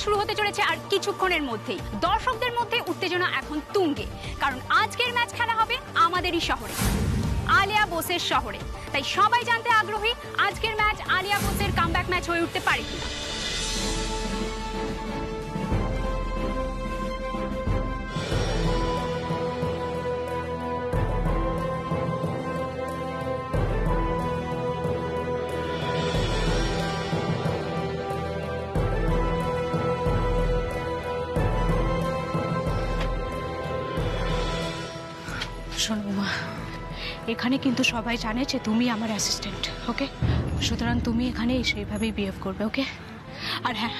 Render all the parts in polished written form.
শুরু হতে চলেছে আর কিছুক্ষণের মধ্যেই। দর্শকদের মধ্যে উত্তেজনা এখন তুঙ্গে, কারণ আজকের ম্যাচ খেলা হবে আমাদেরই শহরে, আলিয়া বোসের শহরে। তাই সবাই জানতে আগ্রহী আজকের ম্যাচ আলিয়া বোসের কামব্যাক ম্যাচ হয়ে উঠতে পারে কিনা। শোনো মা, এখানে কিন্তু সবাই জানে যে তুমি আমার অ্যাসিস্ট্যান্ট, ওকে? সুতরাং তুমি এখানে সেইভাবেই বিহেভ করবে, ওকে? আর হ্যাঁ,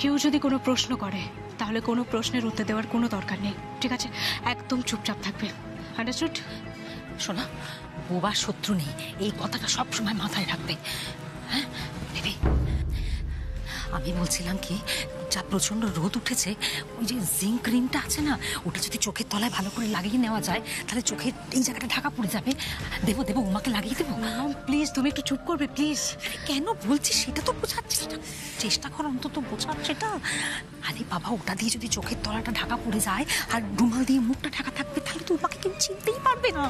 কেউ যদি কোনো প্রশ্ন করে তাহলে কোনো প্রশ্নের উত্তর দেওয়ার কোনো দরকার নেই, ঠিক আছে? একদম চুপচাপ থাকবে, আন্ডারস্টুড? শোনা, বোবার শত্রু নেই, এই কথাটা সব সময় মাথায় রাখবে। হ্যাঁ বেবি, আমি বলছিলাম কি, যা প্রচন্ড রোদ উঠেছে, ওই যে জিঙ্ক ক্রিমটা আছে না, ওটা যদি চোখের তলায় ভালো করে লাগিয়ে নেওয়া যায় তাহলে চোখের এই জায়গাটা ঢাকা পড়ে যাবে। দেবো দেবো, উমাকে লাগিয়ে দেবো। প্লিজ তুমি একটু চুপ করবে প্লিজ। কেন বলছিস সেটা তো বোঝার চেষ্টা কর, অন্তত বোঝার সেটা। আরে বাবা, ওটা দিয়ে যদি চোখের তলাটা ঢাকা পড়ে যায় আর রুমাল দিয়ে মুখটা ঢাকা থাকবে, তাহলে তো উমাকে কেউ চিনতেই পারবে না।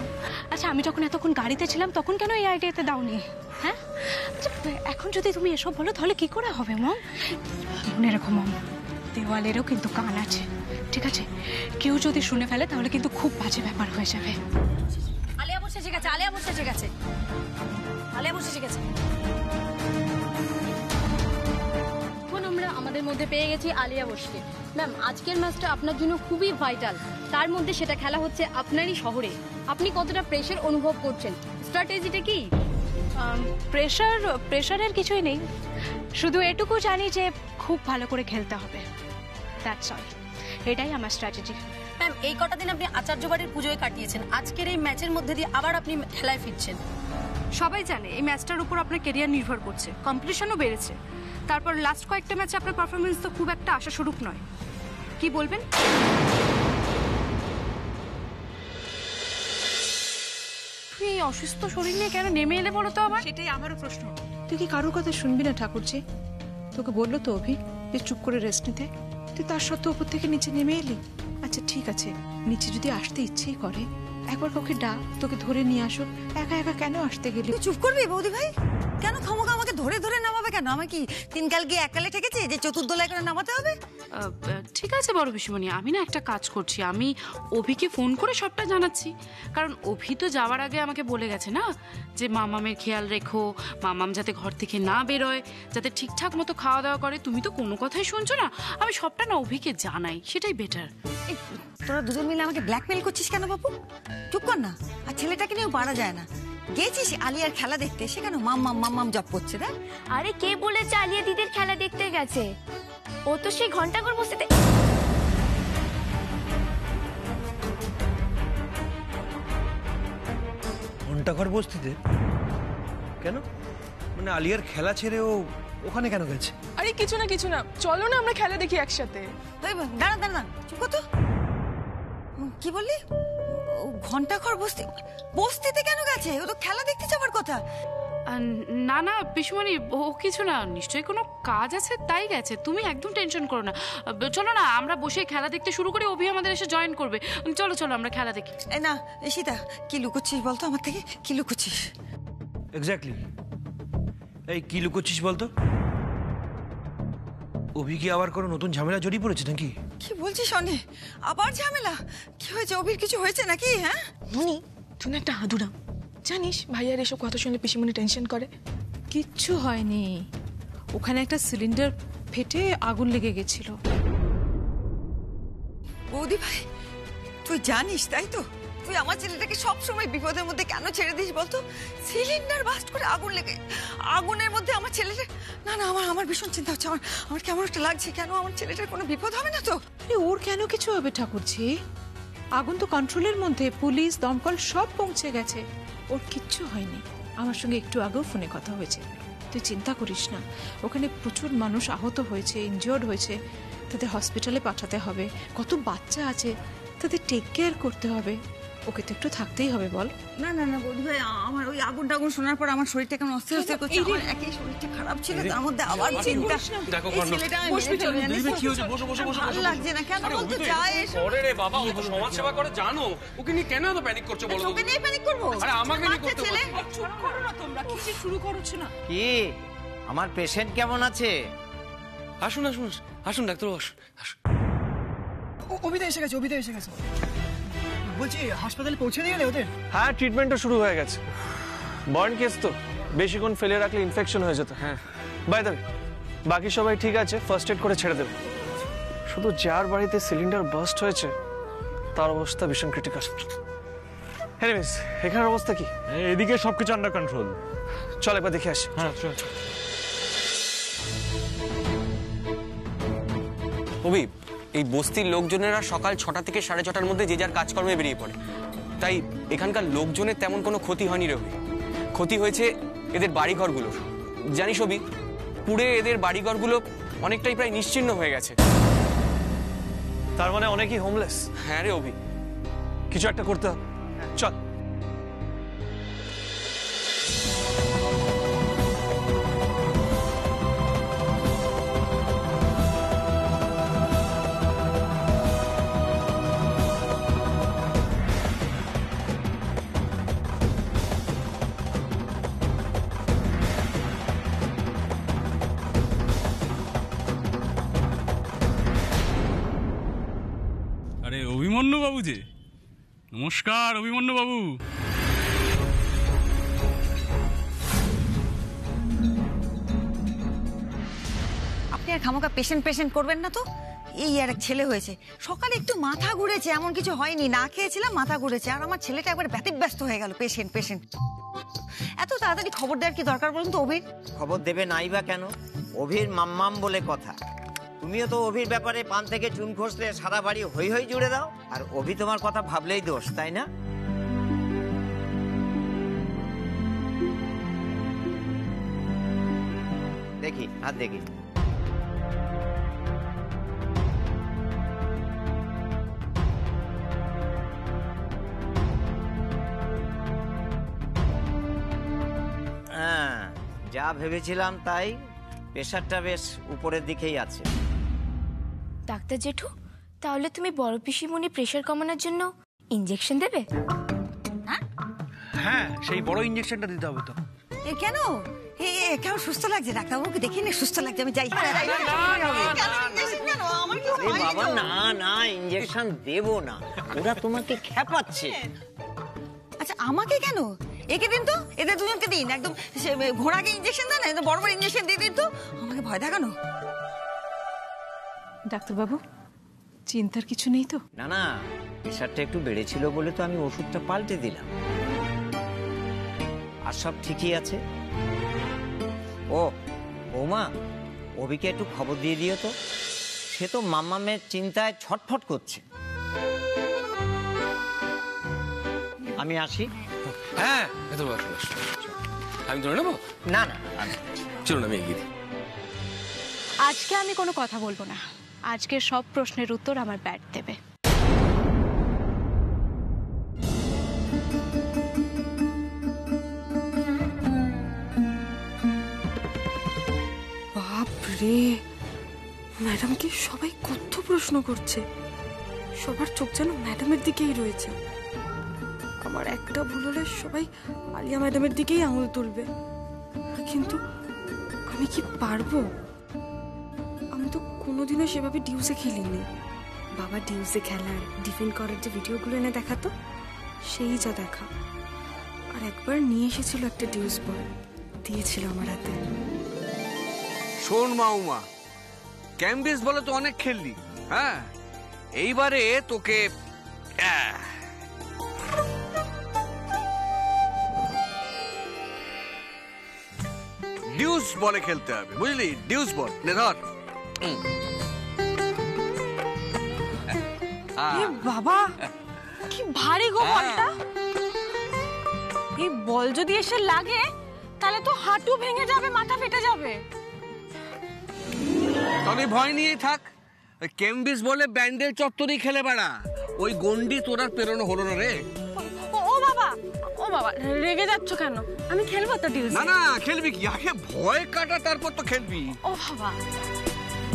আচ্ছা, আমি যখন এতক্ষণ গাড়িতে ছিলাম তখন কেন এই আইডিয়াতে দাওনি? হ্যাঁ, আচ্ছা এখন যদি তুমি এসব বলো তাহলে কি করে হবে মম? মনে রেখো মম, দেওয়ালেরও কিন্তু কান আছে, ঠিক আছে? কেউ যদি শুনে ফেলে তাহলে কিন্তু খুব বাজে ব্যাপার হয়ে যাবে। আলিয়া বসে এসে গেছে, আলিয়া বসে এসে গেছে, আলিয়া বসে এসে গেছে। এখন আমরা আমাদের মধ্যে পেয়ে গেছি আলিয়া বোসকে। ম্যাম, আজকের ম্যাচটা আপনার জন্য খুবই ভাইটাল, তার মধ্যে সেটা খেলা হচ্ছে আপনারই শহরে। আপনি কতটা প্রেশার অনুভব করছেন? স্ট্র্যাটেজিটা কি? প্রেশারের কিছুই নেই, শুধু এটুকু জানি যে খুব ভালো করে খেলতে হবে, দ্যাটস অল। এটাই আমার স্ট্র্যাটেজি। ম্যাম, এই কটা দিন আপনি আচার্য বাড়ির পুজোয় কাটিয়েছেন, আজকের এই ম্যাচের মধ্যে দিয়ে আবার আপনি খেলায় ফিরছেন। সবাই জানে এই ম্যাচটার উপর আপনার ক্যারিয়ার নির্ভর করছে, কম্পিটিশনও বেড়েছে। তারপর লাস্ট কয়েকটা ম্যাচে আপনার পারফরমেন্স তো খুব একটা আশাস্বরূপ নয়, কি বলবেন? তুই এই অসুস্থ শরীর নিয়ে কেন নেমে এলে বলো তো আবার? সেটাই আমারও প্রশ্ন। তুই কি কারোর কথা শুনবি না ঠাকুরজি? তোকে বললো তো অভি যে চুপ করে রেস্ট নিতে, তুই তার সত্ত্বেও উপর থেকে নিচে নেমে এলি। আচ্ছা ঠিক আছে, নিচে যদি আসতে ইচ্ছেই করে একবার কাউকে ডাক, তোকে ধরে নিয়ে আসো। একা একা কেন আসতে গেলি? তুই চুপ করবি বৌদি ভাই? কেন খামোখা আমাকে ধরে ধরে নামাবে কেন? আমি কি তিনকাল গিয়ে এককালে ঠেকেছি যে চতুর্দোলায় করে নামাতে হবে? ঠিক আছে বড় পিসিমণি, আমি না একটা কাজ করছি, আমি অভিকে ফোন করে সবটা জানাচ্ছি। কারণ অভি তো যাওয়ার আগে আমাকে বলে গেছে না যে মামামের খেয়াল রেখো, মামাম যাতে ঘর থেকে না বেরোয়, যাতে ঠিকঠাক মতো খাওয়া দাওয়া করে। তুমি তো কোনো কথাই শুনছো না, আমি সবটা না অভিকে জানাই, সেটাই বেটার। তোরা দুজন মিলে আমাকে ব্ল্যাকমেল করছিস কেন বাপু? চুপ কর না। আর ছেলেটাকে নিয়েও পারা যায় না। গেছিস আলিয়ার খেলা দেখতে, সেখানে মাম্মাম মাম্মাম জব করছে। দেখ, আরে কে বলেছে আলিয়া দিদির খেলা দেখতে গেছে? ও তো সেই ঘন্টাঘর বসতে। ঘন্টাঘর বস্তিতে কেন? মানে আলিয়ার খেলা ছেড়ে ও ওখানে কেন গেছে? আরে কিছু না, চলো না আমরা খেলা দেখি একসাথে। দাঁড়া দাঁড়া, চুপ কর তো। কি বললি? ঘন্টাঘর বস্তিতে কেন গেছে? ও তো খেলা দেখতে যাবার কথা। না না পিসিমণি, ও কিছু না, নিশ্চয়ই কোনো কাজ আছে তাই গেছে। তুমি একদম টেনশন করো না। চলো না আমরা বসে খেলা দেখতে শুরু করি, অভি আমাদের এসে জয়েন করবে। চলো চলো আমরা খেলা দেখি। না ঈশিতা, কি লুকোচ্ছিস বলতো আমার থেকে? কি লুকোচ্ছিস? এক্স্যাক্টলি, এই কি লুকোচ্ছিস বলতো? অভি কি আবার কোনো নতুন ঝামেলা জড়িয়ে পড়েছে নাকি? কি বলছিস অনে? আবার ঝামেলা? কি হয়েছে? অভির কিছু হয়েছে নাকি? হ্যাঁ মনি, তুই না একটা হাদুরা, জানিস ভাইয়ার এসব কথা শুনলে পিসিমণি টেনশন করে। কিচ্ছু হয়নি, ওখানে একটা সিলিন্ডার ফেটে আগুন লেগে গেছিল। বৌদি ভাই, তুই জানিস তাই তো? তুই আমার ছেলেটাকে সব সময় বিপদের মধ্যে কেন ছেড়ে দিস বলতো? সিলিন্ডার বাস্ট করে আগুন লেগে, আগুনের মধ্যে আমার ছেলেটা। না না, আমার ভীষণ চিন্তা হচ্ছে। আমার কেমন একটা লাগছে। কেন আমার ছেলেটার কোনো বিপদ হবে না তো? ওর কেন কিছু হবে ঠাকুরজি? আগুন তো কন্ট্রোলের মধ্যে, পুলিশ দমকল সব পৌঁছে গেছে, ওর কিচ্ছু হয়নি। আমার সঙ্গে একটু আগেও ফোনে কথা হয়েছে, তুই চিন্তা করিস না। ওখানে প্রচুর মানুষ আহত হয়েছে, ইনজিওর্ড হয়েছে, তাদের হসপিটালে পাঠাতে হবে। কত বাচ্চা আছে, তাদের টেক কেয়ার করতে হবে। ও ওকে তো একটু থাকতেই হবে বল। না না না বৌদি ভাই, আমার ওই আগুন টাগুন শোনার পর আমার শরীরটা কেমন অস্থির অস্থির করছে। আমার একই শরীরটা খারাপ ছিল, তার মধ্যে আবার চিন্তা। দেখো এই ছেলেটা আমি মেরে ফেলবো, জানিস তো? কি হয়েছে? বসো বসো বসো। ভালো লাগছে না কেন বলতো? যায় এসো। ওরে রে বাবা, ও তো সমাজ সেবা করে জানো, ওকে নিয়ে কেন এত প্যানিক করছো বলো? তোকে নিয়ে প্যানিক করবো? আরে আমাকে নিয়ে করতে ছেলে চুপ করো না তোমরা, কিছু শুরু করছো না। কি আমার পেশেন্ট কেমন আছে? আসুন আসুন আসুন ডাক্তার, আসুন আসুন। অভিদা এসে গেছে, অভিদা এসে গেছে। বলছি হাসপাতালে পৌঁছে দিয়ে গেলে ওদের? হ্যাঁ, ট্রিটমেন্টও শুরু হয়ে গেছে। বার্ন কেস তো, বেশিক্ষণ ফেলে রাখলে ইনফেকশন হয়ে যেত। হ্যাঁ, বাই দ্য ওয়ে বাকি সবাই ঠিক আছে, ফার্স্ট এড করে ছেড়ে দেবে। শুধু যার বাড়িতে সিলিন্ডার বাস্ট হয়েছে তার অবস্থা ভীষণ ক্রিটিক্যাল। এনিওয়েজ, এখানের অবস্থা কি? এদিকে সবকিছু আন্ডার কন্ট্রোল। চল একবার দেখে আসি। হ্যাঁ চল। অভি, এই বস্তির লোকজনেরা সকাল 6টা থেকে 6:30টার মধ্যে যে যার কাজকর্মে বেরিয়ে পড়ে, তাই এখানকার লোকজনের তেমন কোনো ক্ষতি হয়নি রে অভি। ক্ষতি হয়েছে এদের বাড়িঘরগুলোর। জানিস অভি, পুড়ে এদের বাড়িঘরগুলো অনেকটাই প্রায় নিশ্চিহ্ন হয়ে গেছে। তার মানে অনেকেই হোমলেস। হ্যাঁ রে অভি, কিছু একটা করতে হবে, চল। আরে অভিমন্যু বাবু যে, নমস্কার অভিমন্যু বাবু। আপনি আর খামোকা পেশেন্ট পেশেন্ট করবেন না তো। এই আর এক ছেলে হয়েছে, সকালে একটু মাথা ঘুরেছে, এমন কিছু হয়নি, না খেয়েছিলাম মাথা ঘুরেছে, আর আমার ছেলেটা একবার ব্যতিব্যস্ত হয়ে গেল। পেশেন্ট পেশেন্ট এত তাড়াতাড়ি খবর দেওয়ার কি দরকার বলুন তো? অভির খবর দেবে নাই বা কেন? অভির মাম্মাম বলে কথা। তুমিও তো অভির ব্যাপারে পান থেকে চুন খসলে সারা বাড়ি হই হই জুড়ে দাও, আর অভি তোমার কথা ভাবলেই দোষ, তাই না? দেখি হাত দেখি। হ্যাঁ, যা ভেবেছিলাম তাই, প্রেশারটা বেশ উপরের দিকেই আছে। ডাক্তার জেঠু, তাহলে তুমি বড় পিসিমণি প্রেশার কমানোর জন্য ইনজেকশন দেবে? হ্যাঁ, সেই বড় ইনজেকশনটা দিতে হবে তো। এ কেন? কেমন সুস্থ লাগছে ডাক্তারবাবুকে দেখি না, সুস্থ লাগছে, আমি যাই। বাবা না না, ইনজেকশন দেবো না, ওরা তোমাকে খেপাচ্ছে। আচ্ছা আমাকে কেন? একে দিন তো, এদের দুজনকে দিন, একদম ঘোড়াকে ইনজেকশন দেন না, বড় বড় ইনজেকশন দিয়ে দিন তো, আমাকে ভয় দেখানো। ডাক্তারবাবু, চিন্তার কিছু নেই তো? না না, প্রেশারটা একটু বেড়েছিল বলে তো আমি ওষুধটা পাল্টে দিলাম, আর সব ঠিকই আছে। ও বৌমা, অভিকে একটু খবর দিয়ে দিও তো, সে তো মাম্মামের চিন্তায় ছটফট করছে। আমি আসি। হ্যাঁ, ভেতরে আসুন। আমি ধরে নেবো? না না, চলুন আমি এগিয়ে দিই। আজকে আমি কোনো কথা বলবো না, আজকে সব প্রশ্নের উত্তর আমার ব্যাট দেবে। বাপরে, ম্যাডামকে সবাই কত প্রশ্ন করছে, সবার চোখ যেন ম্যাডামের দিকেই রয়েছে। আমার একটা ভুল হলে সবাই আলিয়া ম্যাডামের দিকেই আঙুল তুলবে, কিন্তু আমি কি পারবো? আমি তো কোনোদিনও সেভাবে ডিউসে খেলিনি। বাবা ডিউসে খেলার ডিফেন্ড করার যে ভিডিওগুলো এনে দেখাতো, সেই যা দেখা। আর একবার নিয়ে এসেছিল একটা ডিউস বল, দিয়েছিল আমার হাতে। শোন মাউমা, ক্যাম্বিস বলে তো অনেক খেললি, হ্যাঁ, এইবারে তোকে ডিউস বলে খেলতে হবে, বুঝলি? ডিউস বল নে, ধর। বাবা, কি ভারী গো বলটা। এই বল যদি এসে লাগে তাহলে তো হাঁটু ভেঙে যাবে, মাথা ফেটে যাবে। তবে ভয় নিয়েই থাক, ওই ক্যাম্বিস বলে ব্যান্ডেল চত্বরেই খেলে বেড়া। ওই গন্ডি তোর আর পেরোনো হলো না রে। বাবা রেগে যাচ্ছ কেন? আমি খেলবো তো ডিউস। না না খেলবি কি, আগে ভয় কাটা তারপর তো খেলবি। ও বাবা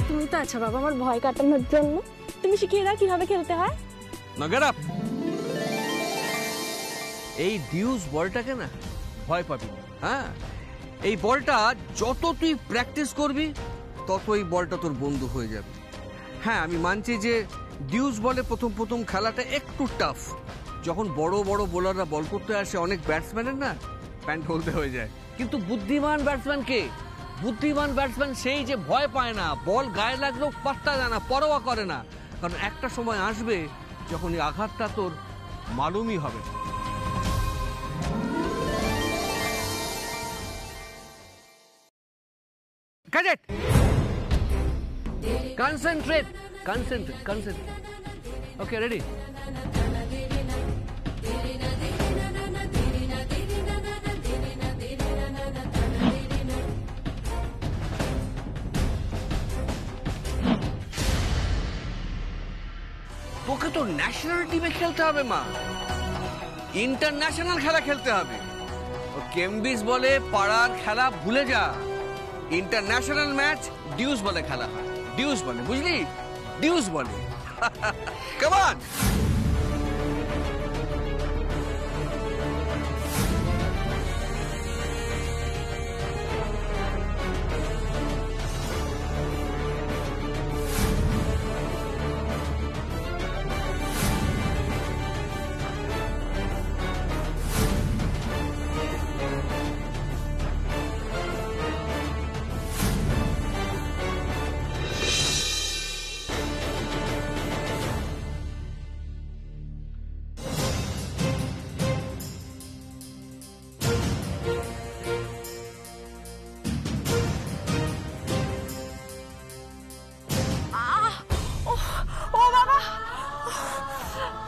তুমি তো আছো বাবা আমার ভয় কাটানোর জন্য, তুমি শিখিয়ে দাও কিভাবে খেলতে হয়। না গেট আপ। এই ডিউস বলটাকে না ভয় পাবি না। হ্যাঁ, এই বলটা যত তুই প্র্যাকটিস করবি তত এই বলটা তোর বন্ধু হয়ে যাবে। হ্যাঁ আমি মানছি যে ডিউস বলে প্রথম প্রথম খেলাটা একটু টাফ। যখন বড় বড় বোলাররা বল করতে আসে অনেক ব্যাটসম্যানের না প্যান্ট হলতে হয়ে যায়। কিন্তু বুদ্ধিমান ব্যাটসম্যান কে? বুদ্ধিমান ব্যাটসম্যান সেই যে ভয় পায় না, বল গায়ে লাগলেও পাত্তা দেয় না, পরোয়া করে না। কারণ একটা সময় আসবে যখন এই আঘাতটা তোর মালুমই হবে। Cadet! Concentrate! Concentrate! Concentrate! Okay, ready? তোকে তো ন্যাশনাল টিমে খেলতে হবে মা, ইন্টারন্যাশনাল খেলা খেলতে হবে। কেমব্রিজ বলে পাড়ার খেলা ভুলে যা। ইন্টারন্যাশনাল ম্যাচ ডিউস বলে খেলা হয়, ডিউস বলে, বুঝলি? ডিউস বলে। Come on.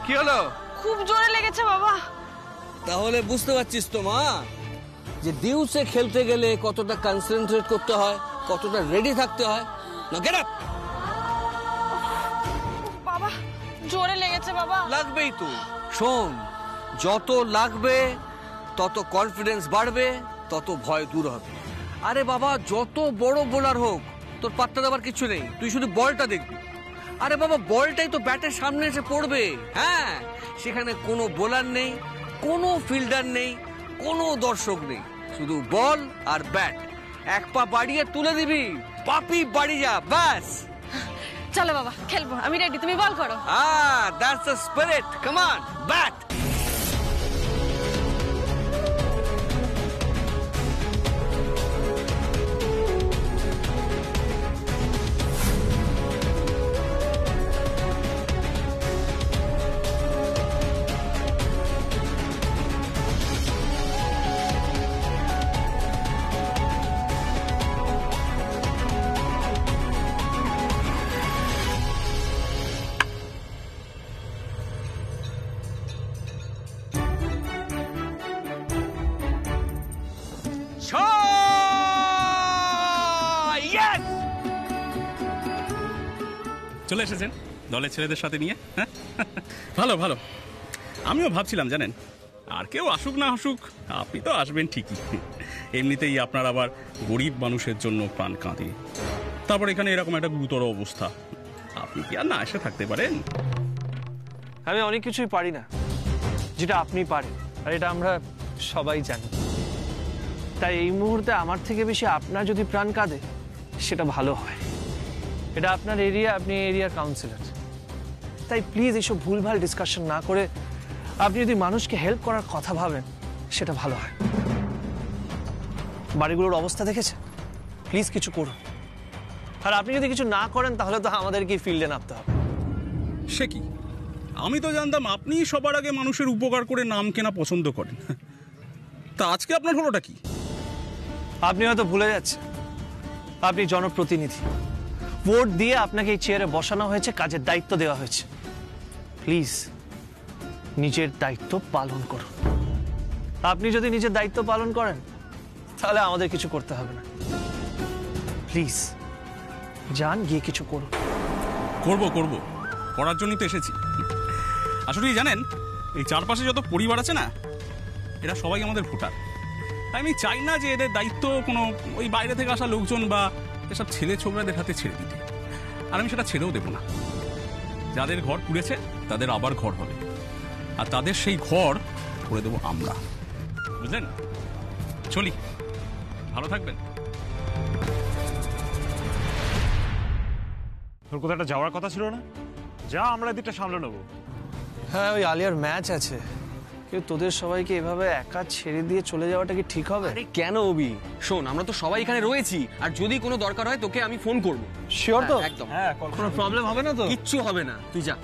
কি হলো? খুব জোরে লেগেছে বাবা। তাহলে বুঝতে পারছিস তো মা যে ডিউসে খেলতে গেলে কতটা কনসেন্ট্রেট করতে হয়, কতটা রেডি থাকতে হয়। না গেট আপ। বাবা জোরে লেগেছে বাবা। লাগবেই তো। শোন, যত লাগবে তত কনফিডেন্স বাড়বে, তত ভয় দূর হবে। আরে বাবা যত বড় বোলার হোক তোর পাত্তা দেওয়ার কিছু নেই, তুই শুধু বলটা দেখবি। আরে বাবা বলটাই তো ব্যাটের সামনে এসে পড়বে। হ্যাঁ, সেখানে কোনো বোলার নেই, কোনো ফিল্ডার নেই, কোনো দর্শক নেই, শুধু বল আর ব্যাট। এক পা বাড়িয়ে তুলে দিবি, পাপি বাড়ি যা, ব্যাস। চলো বাবা খেলবো, আমি রেডি, তুমি বল করো। That's the spirit. Come on, bat. চলে এসেছেন দলের ছেলেদের সাথে নিয়ে। ভালো ভালো, আমিও ভাবছিলাম জানেন আর কেউ আসুক না আসুক আপনি তো আসবেন ঠিকই। এমনিতেই আপনার আবার গরিব মানুষের জন্য প্রাণ কাঁদে, তারপর এখানে এরকম একটা গুরুতর অবস্থা, আপনি কি আর না এসে থাকতে পারেন? আমি অনেক কিছুই পারি না যেটা আপনি পারেন, আর এটা আমরা সবাই জানি। তাই এই মুহূর্তে আমার থেকে বেশি আপনার যদি প্রাণ কাঁদে সেটা ভালো হয়। এটা আপনার এরিয়া, আপনি এরিয়ার কাউন্সিলর, তাই প্লিজ এইসব ভুলভাল ডিসকাশন না করে আপনি যদি মানুষকে হেল্প করার কথা ভাবেন সেটা ভালো হয়। বাড়িগুলোর অবস্থা দেখেছে, প্লিজ কিছু করুন। আর আপনি যদি কিছু না করেন তাহলে তো আমাদেরকে ফিল্ডে নামতে হবে। সে কি, আমি তো জানতাম আপনি সবার আগে মানুষের উপকার করে নাম কেনা পছন্দ করেন, তা আজকে আপনার হলোটা কি? আপনি হয়তো ভুলে যাচ্ছেন আপনি জনপ্রতিনিধি, ভোট দিয়ে আপনাকে এই চেয়ারে বসানো হয়েছে, কাজের দায়িত্ব দেওয়া হয়েছে। প্লিজ নিজের দায়িত্ব পালন করুন। আপনি যদি নিজের দায়িত্ব পালন করেন তাহলে আমাদের কিছু করতে হবে না। প্লিজ যান, গিয়ে কিছু করুন। করব করব, করার জন্যই তো এসেছি। আসলে জানেন এই চারপাশে যত পরিবার আছে না, এরা সবাই আমাদের ভোটার। তাই আমি চাই না যে এদের দায়িত্ব কোনো ওই বাইরে থেকে আসা লোকজন বা এসব ছেলে ছোকরাদের হাতে ছেড়ে দিতে। আর আমি সেটা ছেড়েও দেবো না। যাদের ঘর পুড়েছে তাদের আবার ঘর হবে, আর তাদের সেই ঘর করে দেবো আমরা, বুঝলেন? চলি, ভালো থাকবেন। তোর কোথাও একটা যাওয়ার কথা ছিল না? যা, আমরা এদিকটা সামলে নেবো। হ্যাঁ, ওই আলিয়ার ম্যাচ আছে, কিন্তু তোদের সবাইকে এভাবে একা ছেড়ে দিয়ে চলে যাওয়াটা কি ঠিক হবে? আরে কেন অভি, শোন আমরা তো সবাই এখানে রয়েছি, আর যদি কোনো দরকার হয় তোকে আমি ফোন করব। শিওর তো? একদম। হ্যাঁ, কোনো প্রবলেম হবে না তো? কিচ্ছু হবে না, তুই যা।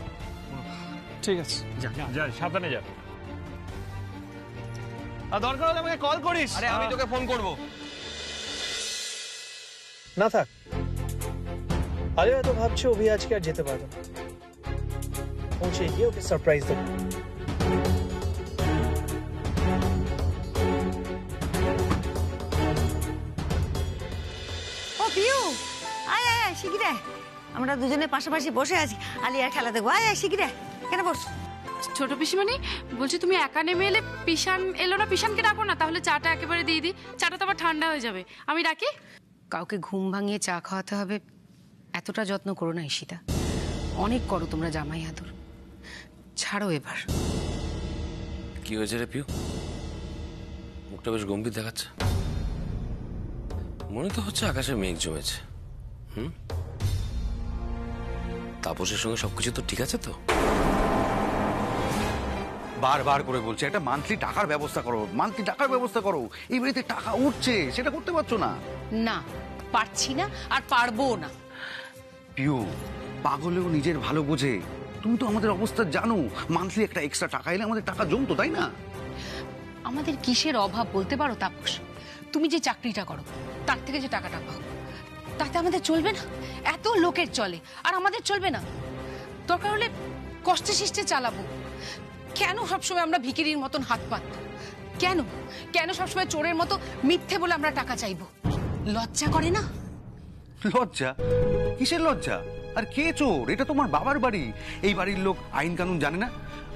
ঠিক আছে, যা যা, সাবধানে যা। আর দরকার হলে আমাকে কল করিস। আরে আমি তোকে ফোন করব। না থাক, আলিয়া তো ভাবছে অভি আজকে আর যেতে পারবে না। পৌঁছে গিয়ে ওকে সারপ্রাইজ দেবো। ও পিউ, আয় আয় আয়, শিগগির আয়। আমরা দুজনে পাশাপাশি বসে আছি, আলিয়ার খেলা দেখবো। আয় আয়, শিগগির আয়। কেন বস? ছোট পিসিমণি বলছি, তুমি একা নেমে এলে পিসান এলো না, পিসানকে ডাকো না, তাহলে চাটা একেবারে দিয়ে দিই। চাটা তো আবার ঠান্ডা হয়ে যাবে। আমি ডাকি? কাউকে ঘুম ভাঙিয়ে চা খাওয়াতে হবে এতটা যত্ন করো না ঈশিতা। অনেক করো তোমরা জামাই আদর, ছাড়ো এবার। কি হয়েছে রে পিউ? মুখটা বেশ গম্ভীর দেখাচ্ছে। মনে তো হচ্ছে আকাশে মেঘ জমেছে। তাপসের সঙ্গে সবকিছু তো ঠিক আছে তো? বারবার করে বলছে একটা মান্থলি টাকার ব্যবস্থা করো, মান্থলি টাকার ব্যবস্থা করো। এই বাড়িতে টাকা উঠছে, সেটা করতে পারছো না। না, পারছি না আর পারবো না। পিউ, পাগলেও নিজের ভালো বোঝে। তুমি তো আমাদের অবস্থা জানো। মান্থলি একটা এক্সট্রা টাকা এলে আমাদের টাকা জমতো, তাই না? আমাদের কিসের অভাব বলতে পারো তাপস? তুমি যে চাকরিটা করো তার থেকে যে টাকাটা পাও, তাতে আমাদের চলবে না? এত লোকের চলে আর আমাদের চলবে না? দরকার হলে কষ্টে শিষ্টে চালাবো। কেন সবসময় আমরা ভিখিরির মতন হাত পাতবো? কেন কেন সবসময় চোরের মতো মিথ্যে বলে আমরা টাকা চাইবো? লজ্জা করে না? লজ্জা? কিসের লজ্জা? আর কে চোর? এটা তোমার বাবার বাড়ি। এই বাড়ির লোক আইন কানুন জানে না?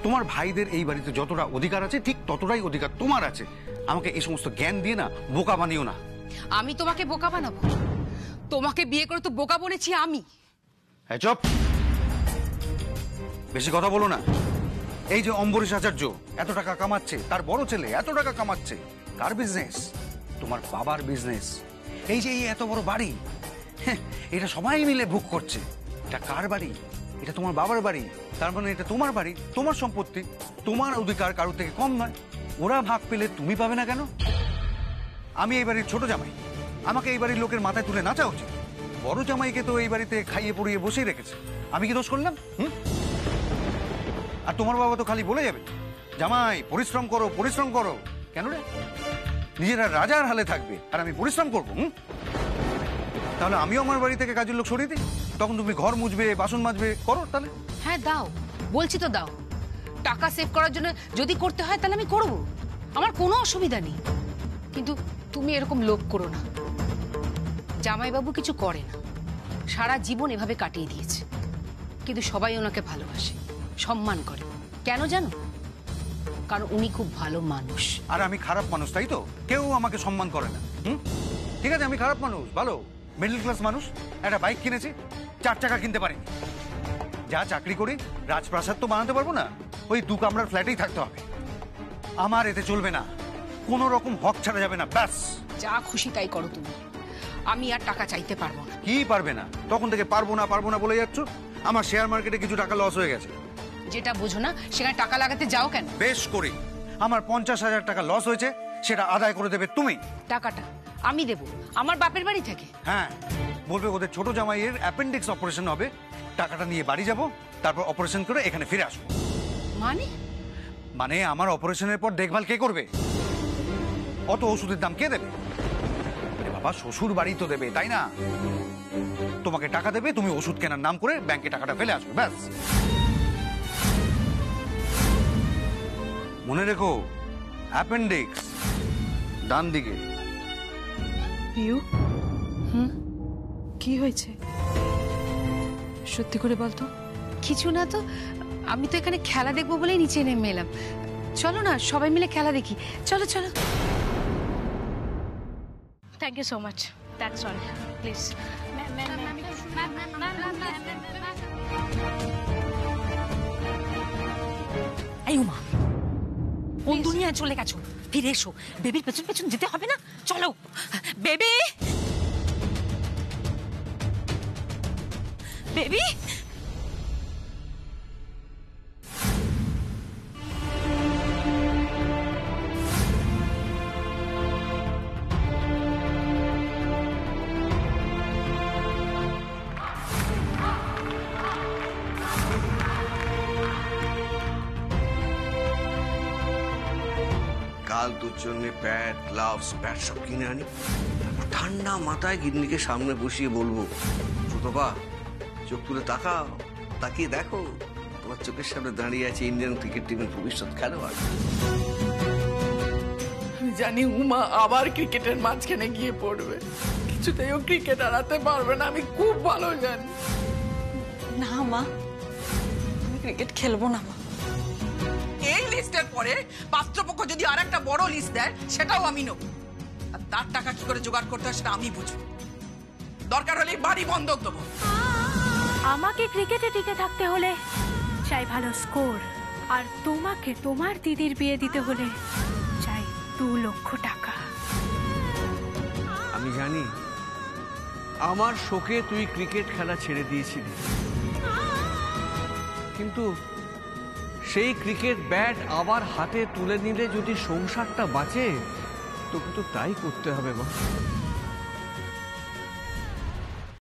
তোমার ভাইদের এই বাড়িতে যতটা অধিকার আছে ঠিক ততটাই অধিকার তোমার আছে। আমাকে এই সমস্ত জ্ঞান দিয়ে না বোকা বানিও না। আমি তোমাকে বোকা বানাবো? তোমাকে বিয়ে করে তো বোকা বলেছি আমি। চুপ, বেশি কথা বলো না। এই যে অম্বরীশ আচার্য এত টাকা কামাচ্ছে, তার বড় ছেলে এত টাকা কামাচ্ছে, কার বিজনেস? তোমার বাবার বিজনেস। এই যে এই এত বড় বাড়ি, এটা সবাই মিলে ভোগ করছে। এটা কার বাড়ি? এটা তোমার বাবার বাড়ি। তার মানে এটা তোমার বাড়ি, তোমার সম্পত্তি, তোমার অধিকার কারোর থেকে কম নয়। ওরা ভাগ পেলে তুমি পাবে না কেন? আমি এই বাড়ির ছোট জামাই, আমাকে এই বাড়ির লোকের মাথায় তুলে নাচা উচিত। বড় জামাইকে তো এই বাড়িতে খাইয়ে পড়িয়ে বসেই রেখেছে। আমি কি দোষ করলাম? আর তোমার বাবা তো খালি বলে যাবে, জামাই পরিশ্রম করো পরিশ্রম করো। কেন রে? নিজেরা রাজার হালে থাকবে আর আমি পরিশ্রম করবো? তাহলে আমিও আমার বাড়ি থেকে কাজের লোক সরিয়ে দিই, তখন তুমি ঘর মুছবে, বাসন মাজবে, করো তাহলে। হ্যাঁ দাও, বলছি তো দাও। টাকা সেভ করার জন্য যদি করতে হয় তাহলে আমি করব, আমার কোনো অসুবিধা নেই। কিন্তু তুমি এরকম লোভ করো না। জামাইবাবু কিছু করে না, সারা জীবন এভাবে কাটিয়ে দিয়েছে, কিন্তু সবাই ওনাকে ভালোবাসে, সম্মান করে। কেন জানো? কারণ উনি খুব ভালো মানুষ। আর আমি খারাপ মানুষ, তাই তো? কেউ আমাকে সম্মান করে না। ঠিক আছে, আমি খারাপ মানুষ, ভালো মিডল ক্লাস মানুষ। একটা বাইক কিনেছি, 4 চাকা কিনতে পারিনি। যা চাকরি করি, রাজপ্রাসাদ তো বানাতে পারবো না, ওই 2 কামরার ফ্ল্যাটেই থাকতে হবে। আমার এতে চলবে না, কোনো রকম হক ছাড়া যাবে না, ব্যাস। যা খুশি তাই করো তুমি, আমি আর টাকা চাইতে পারবো না। কি পারবে না? তখন থেকে পারবো না বলে যাচ্ছ। আমার শেয়ার মার্কেটে কিছু টাকা লস হয়ে গেছে। যেটা বোঝো না সেখানে টাকা লাগাতে যাও কেন? বেশ করি। আমার 50,000 টাকা লস হয়েছে, সেটা আদায় করে দেবে তুমি। টাকাটা আমি দেব আমার বাপের বাড়ি থেকে। হ্যাঁ, বলবে ওদের ছোট জামাইয়ের অ্যাপেন্ডিক্স অপারেশন হবে, টাকাটা নিয়ে বাড়ি যাব, তারপর অপারেশন করে এখানে ফিরে আসবো। মানে আমার অপারেশনের পর দেখভাল কে করবে? অত ওষুধের দাম কে দেবে? বাবা, শ্বশুর বাড়ি তো দেবে, তাই না? তোমাকে টাকা দেবে, তুমি ওষুধ কেনার নাম করে ব্যাংকে টাকাটা ফেলে আসবে, ব্যাস। মনে রেখো, অ্যাপেন্ডিক্স ডান দিকে। পিউ, কি হয়েছে? সত্যি করে বলতো। কিছু না তো, আমি তো এখানে খেলা দেখবো বলেই নিচে নেমে এলাম। চলো না সবাই মিলে খেলা দেখি, চলো চলো। Thank you so much, that's all, please. এই উমা, কোন দুনিয়ায় চলে গেছো? ফিরে এসো, বেবির পেছন পেছন যেতে হবে না, চলো। বেবি, বেবি, কাল তোর জন্য প্যাড, গ্লাভস, প্যাড সব কিনে আনি, ঠান্ডা মাথায় গিন্নিকে সামনে বসিয়ে বলবো, ছোটবা চোখ তুলে তাকাও, তাকিয়ে দেখো তোমার চোখের সামনে দাঁড়িয়ে আছে ইন্ডিয়ান ক্রিকেট টিমের ভবিষ্যৎ খেলোয়াড়। জানি উমা আবার ক্রিকেটের মাঝখানে গিয়ে পড়বে, কিছুতেই ও ক্রিকেট হারাতে পারবে না, আমি খুব ভালো জানি। না মা, আমি ক্রিকেট খেলবো না মা। এই লিস্টের পরে পাত্রপক্ষ যদি আর একটা বড় লিস্ট দেয় সেটাও আমি নেব, আর তার টাকা কি করে জোগাড় করতে হয় সেটা আমি বুঝবো। দরকার হলে বাড়ি বন্ধক দেবো। আমাকে ক্রিকেটে টিকে থাকতে হলে চাই ভালো স্কোর, আর তোমাকে তোমার দিদির বিয়ে দিতে হলে চাই 2 লক্ষ টাকা। আমি জানি আমার শোকে তুই ক্রিকেট খেলা ছেড়ে দিয়েছিলি, কিন্তু সেই ক্রিকেট ব্যাট আবার হাতে তুলে নিলে যদি সংসারটা বাঁচে, তোকে তো তাই করতে হবে মা।